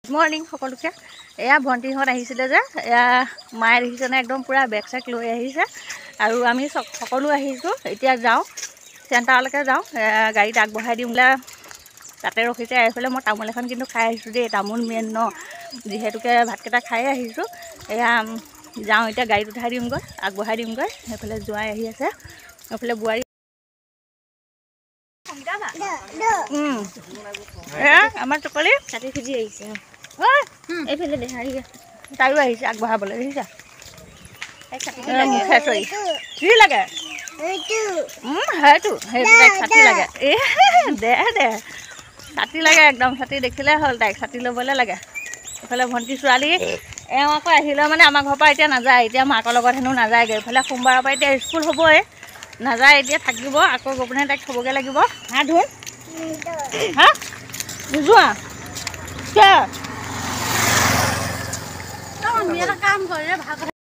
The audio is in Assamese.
মৰ্নিং সকলোকে এয়া ভণ্টিহঁত আহিছিলে যে এয়া মায়ে দেখিছেনে একদম পুৰা বেগ চেক লৈ আহিছে আৰু আমি সকলো আহিছোঁ। এতিয়া যাওঁ চেণ্টাৰলৈকে যাওঁ, গাড়ীত আগবঢ়াই দিম বোলে তাতে ৰখিছে। এইফালে মই তামোল এখন কিন্তু খাই আহিছোঁ দেই, তামোল মেইন ন, যিহেতুকে ভাতকেইটা খাই আহিছোঁ। এয়া যাওঁ এতিয়া গাড়ীত উঠাই দিমগৈ, আগবঢ়াই দিমগৈ। সেইফালে জোঁৱাই আহি আছে, সেইফালে বোৱাৰী আমাৰ চকলি কাটি খুজি আহিছে। এইফালে দেখা তাইও আহিছে আগবঢ়াবলৈ, দেখিছা কি লাগে সেইটো তাইক ছাতি লাগে। দে ছাতি লাগে, একদম ছাতি দেখিলে হ'ল, তাইক ছাতি ল'বলৈ লাগে। এইফালে ভণ্টি ছোৱালী এওঁ আকৌ আহিলেও মানে আমাৰ ঘৰৰ পৰা এতিয়া নাযায়, এতিয়া মাকৰ লগত হেনো নাযায়গৈ। এইফালে সোমবাৰৰ পৰা এতিয়া স্কুল হ'বই, নাযায় এতিয়া থাকিব, আকৌ গৈ পিনে তাইক থ'বগৈ লাগিব। হাত ধুই হা নোযোৱা কিয় কাম কৰে ভাগ